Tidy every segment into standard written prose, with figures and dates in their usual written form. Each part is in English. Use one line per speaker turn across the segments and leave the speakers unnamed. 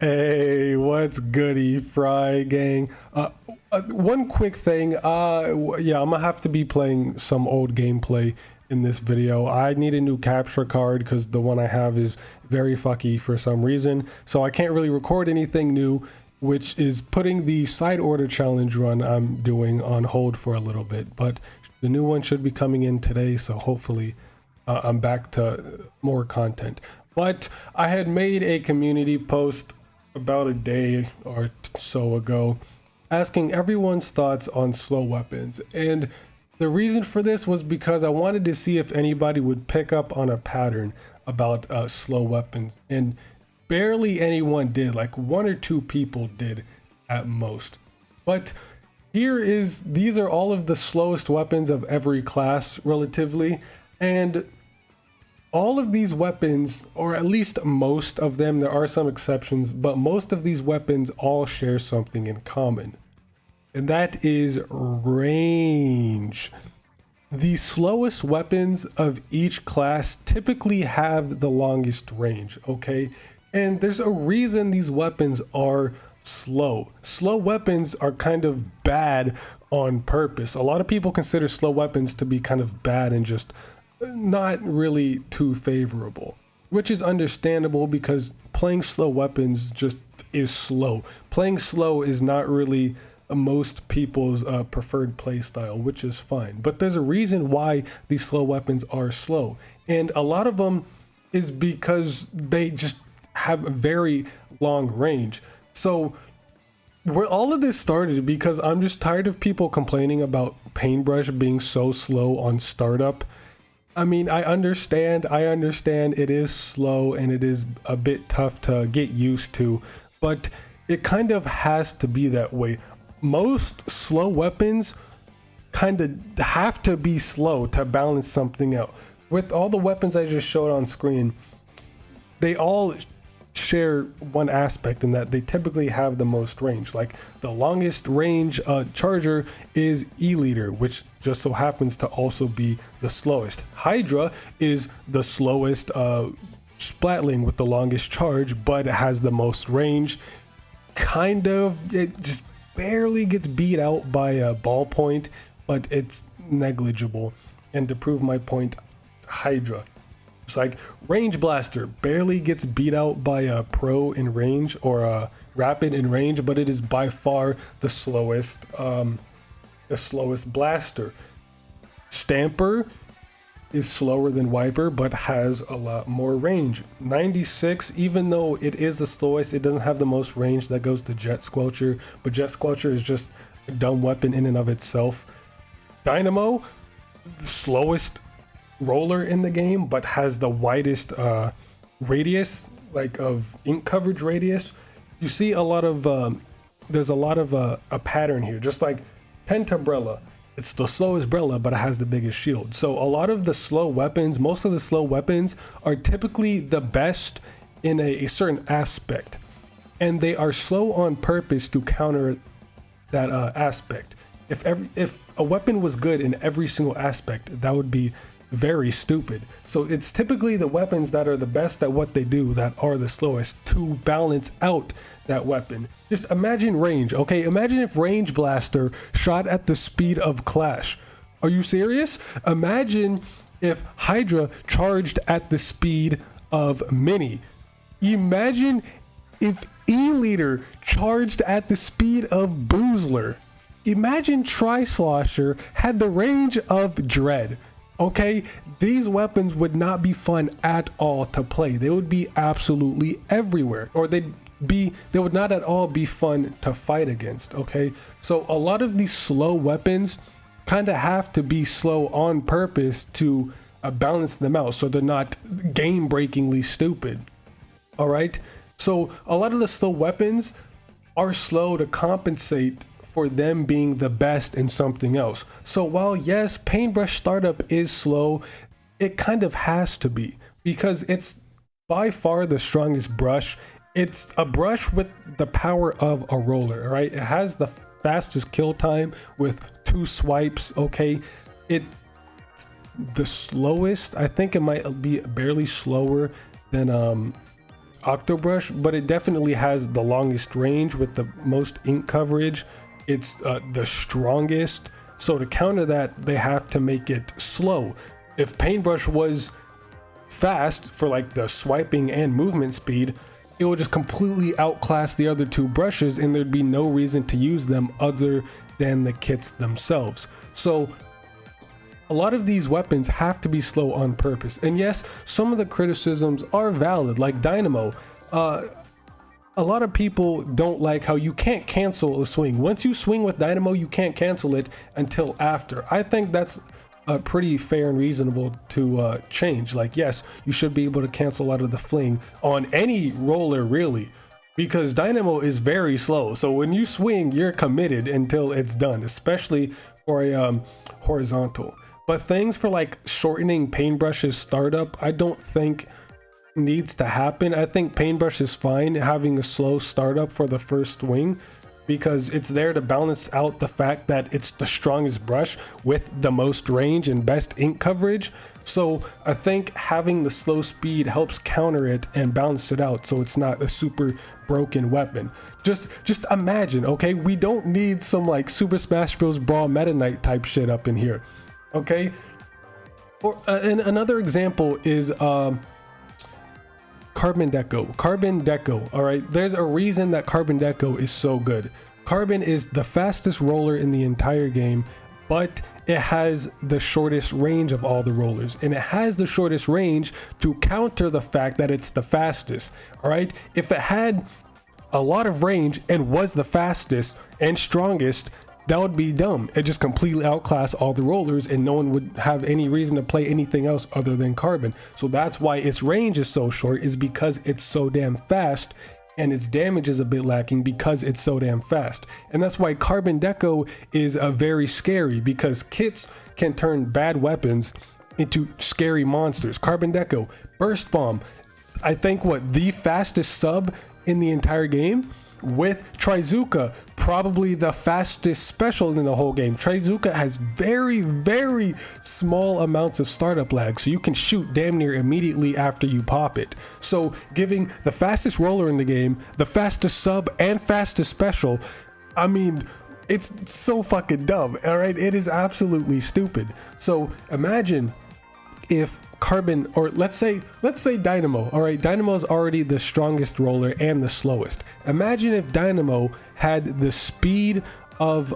Hey, what's goody, Fry gang? One quick thing. Yeah, I'm gonna have to be playing some old gameplay in this video. I need a new capture card because the one I have is very fucky for some reason. So I can't really record anything new, which is putting the side order challenge run I'm doing on hold for a little bit. But the new one should be coming in today, so hopefully I'm back to more content. But I had made a community post about a day or so ago asking everyone's thoughts on slow weapons, and the reason for this was because I wanted to see if anybody would pick up on a pattern about slow weapons, and barely anyone did. Like one or two people did at most. But these are all of the slowest weapons of every class relatively, and all of these weapons, or at least most of them, there are some exceptions, but most of these weapons all share something in common. And that is range. The slowest weapons of each class typically have the longest range, okay? And there's a reason these weapons are slow. Slow weapons are kind of bad on purpose. A lot of people consider slow weapons to be kind of bad and just not really too favorable, which is understandable because playing slow weapons just is slow. Playing slow is not really most people's preferred play style, which is fine. But there's a reason why these slow weapons are slow, and a lot of them is because they just have a very long range. So where all of this started, because I'm just tired of people complaining about Paintbrush being so slow on startup. I mean, I understand it is slow and it is a bit tough to get used to, but it kind of has to be that way. Most slow weapons kind of have to be slow to balance something out. With all the weapons I just showed on screen, they all share one aspect in that they typically have the most range. Like the longest range charger is E-liter, which just so happens to also be the slowest. Hydra is the slowest splatling with the longest charge, but it has the most range. Kind of, it just barely gets beat out by a ballpoint, but it's negligible. And to prove my point, Hydra. It's like Range Blaster barely gets beat out by a pro in range or a rapid in range, but it is by far the slowest blaster. Stamper is slower than Wiper, but has a lot more range. 96, even though it is the slowest, it doesn't have the most range. That goes to Jet Squelcher, but Jet Squelcher is just a dumb weapon in and of itself. Dynamo, the slowest roller in the game, but has the widest radius, like of ink coverage radius. You see a lot of there's a lot of a pattern here, just like Pentabrella. It's the slowest Brella, but it has the biggest shield. So a lot of the slow weapons, most of the slow weapons are typically the best in a certain aspect, and they are slow on purpose to counter that aspect. If a weapon was good in every single aspect, that would be very stupid. So it's typically the weapons that are the best at what they do that are the slowest to balance out that weapon. Just imagine range, okay? Imagine if Range Blaster shot at the speed of Clash. Are you serious? Imagine if Hydra charged at the speed of Mini. Imagine if E-liter charged at the speed of Boozler. Imagine Tri-Slosher had the range of Dread. Okay, these weapons would not be fun at all to play. They would be absolutely everywhere, or they would not at all be fun to fight against. Okay, so a lot of these slow weapons kind of have to be slow on purpose to balance them out, so they're not game-breakingly stupid. All right, so a lot of the slow weapons are slow to compensate for them being the best in something else. So while yes, Paintbrush startup is slow, it kind of has to be because it's by far the strongest brush. It's a brush with the power of a roller, right? It has the fastest kill time with 2 swipes, okay? It's the slowest. I think it might be barely slower than Octobrush, but it definitely has the longest range with the most ink coverage. It's the strongest. So to counter that, they have to make it slow. If Paintbrush was fast for like the swiping and movement speed, it would just completely outclass the other two brushes, and there'd be no reason to use them other than the kits themselves. So a lot of these weapons have to be slow on purpose. And yes, some of the criticisms are valid, like Dynamo. A lot of people don't like how you can't cancel a swing. Once you swing with Dynamo, you can't cancel it until after. I think that's pretty fair and reasonable to change. Like, yes, you should be able to cancel out of the fling on any roller, really, because Dynamo is very slow. So when you swing, you're committed until it's done, especially for a horizontal. But things for like shortening Paintbrush's startup, I don't think needs to happen. I think Paintbrush is fine having a slow startup for the first swing, because it's there to balance out the fact that it's the strongest brush with the most range and best ink coverage. So I think having the slow speed helps counter it and balance it out, so it's not a super broken weapon. Just imagine, okay, we don't need some like Super Smash Bros. Brawl Meta Knight type shit up in here, okay? Or and another example is Carbon Deco. All right, there's a reason that Carbon Deco is so good. Carbon is the fastest roller in the entire game, but it has the shortest range of all the rollers, and it has the shortest range to counter the fact that it's the fastest. All right, if it had a lot of range and was the fastest and strongest, that would be dumb. It just completely outclass all the rollers, and no one would have any reason to play anything else other than Carbon. So that's why its range is so short, is because it's so damn fast, and its damage is a bit lacking because it's so damn fast. And that's why Carbon Deco is very scary, because kits can turn bad weapons into scary monsters. Carbon Deco, Burst Bomb, I think the fastest sub in the entire game, with Trizuka, probably the fastest special in the whole game. Trizuka has very, very small amounts of startup lag, so you can shoot damn near immediately after you pop it. So giving the fastest roller in the game, the fastest sub, and fastest special, I mean, it's so fucking dumb, all right? It is absolutely stupid. So imagine if Carbon, or let's say Dynamo, all right, Dynamo is already the strongest roller and the slowest. Imagine if Dynamo had the speed of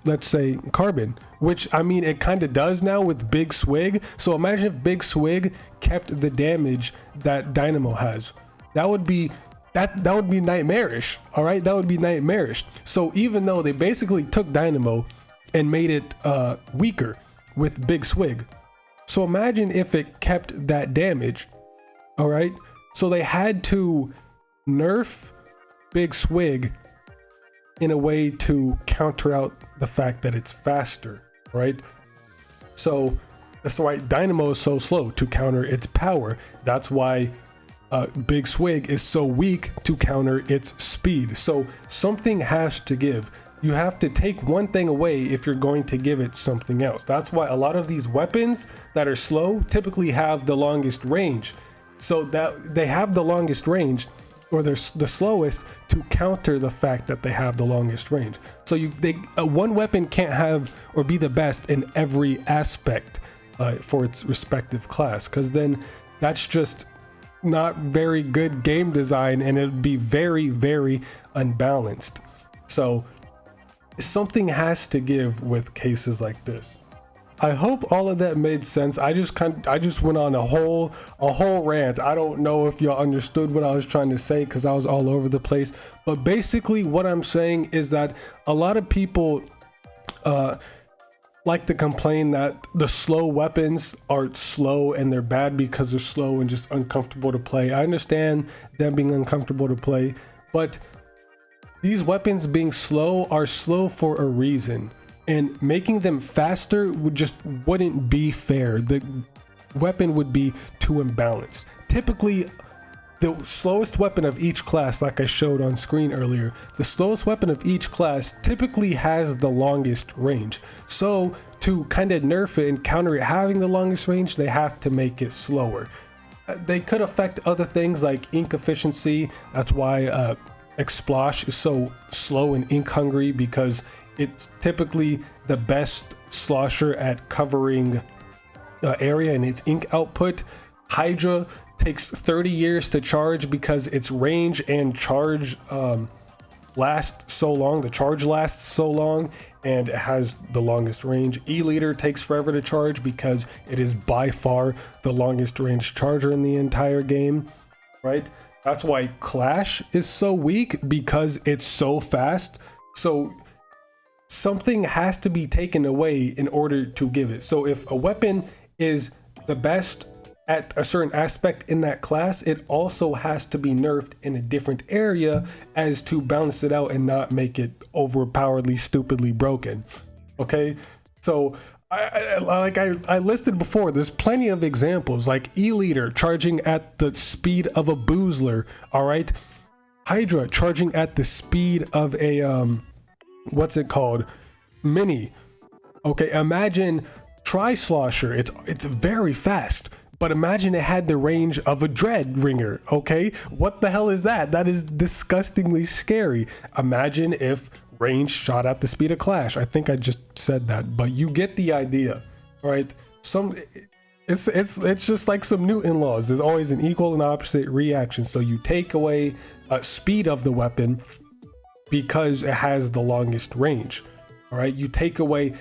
let's say Carbon, which I mean it kind of does now with Big Swig. So imagine if Big Swig kept the damage that Dynamo has. That would be nightmarish, all right? That would be nightmarish. So even though they basically took Dynamo and made it weaker with Big Swig, so imagine if it kept that damage, all right? So they had to nerf Big Swig in a way to counter out the fact that it's faster, right? So that's why Dynamo is so slow, to counter its power. That's why Big Swig is so weak, to counter its speed. So something has to give. You have to take one thing away if you're going to give it something else. That's why a lot of these weapons that are slow typically have the longest range. So that they have the longest range, or they're the slowest, to counter the fact that they have the longest range. So one weapon can't have or be the best in every aspect for its respective class, because then that's just not very good game design, and it'd be very, very unbalanced. So something has to give with cases like this. I hope all of that made sense. I just went on a whole rant. I don't know if y'all understood what I was trying to say, because I was all over the place. But basically what I'm saying is that a lot of people like to complain that the slow weapons are slow and they're bad because they're slow and just uncomfortable to play. I understand them being uncomfortable to play, but these weapons being slow are slow for a reason, and making them faster wouldn't be fair. The weapon would be too imbalanced. Typically, the slowest weapon of each class, like I showed on screen earlier, the slowest weapon of each class typically has the longest range. So to kind of nerf it and counter it having the longest range, they have to make it slower. they could affect other things like ink efficiency. That's why Explosh is so slow and ink hungry, because it's typically the best slosher at covering area in its ink output. Hydra takes 30 years to charge because its range and charge last so long. The charge lasts so long and it has the longest range. E-liter takes forever to charge because it is by far the longest range charger in the entire game, right? That's why Clash is so weak, because it's so fast. So something has to be taken away in order to give it. So if a weapon is the best at a certain aspect in that class, it also has to be nerfed in a different area as to balance it out and not make it overpoweredly stupidly broken. Okay, so I listed before, there's plenty of examples, like E-liter charging at the speed of a boozler. All right, Hydra charging at the speed of a what's it called, mini. Okay, imagine Tri-Slosher. It's very fast, but imagine it had the range of a Dread Ringer. Okay, what the hell is that? That is disgustingly scary. Imagine if range shot at the speed of Clash. I think I just said that, but you get the idea, right? It's just like some Newton laws. There's always an equal and opposite reaction. So you take away speed of the weapon because it has the longest range. All right, you take away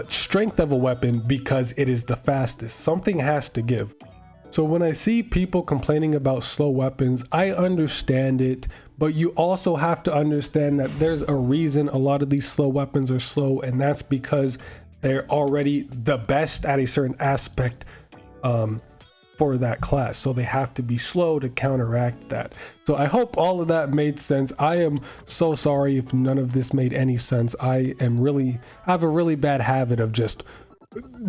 strength of a weapon because it is the fastest. Something has to give. So when I see people complaining about slow weapons, I understand it, but you also have to understand that there's a reason a lot of these slow weapons are slow, and that's because they're already the best at a certain aspect for that class. So they have to be slow to counteract that. So I hope all of that made sense. I am so sorry if none of this made any sense. I have a really bad habit of just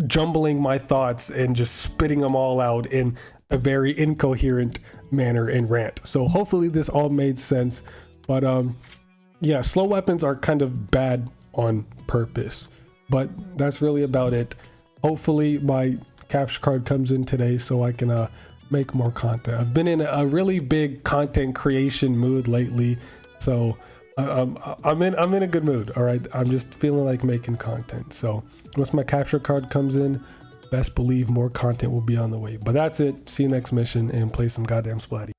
jumbling my thoughts and just spitting them all out in a very incoherent manner and rant. So hopefully this all made sense. But yeah, slow weapons are kind of bad on purpose, but that's really about it. Hopefully my capture card comes in today so I can make more content. I've been in a really big content creation mood lately, so I'm in a good mood. All right, I'm just feeling like making content. So once my capture card comes in, best believe more content will be on the way. But that's it. See you next mission and play some goddamn Splatty.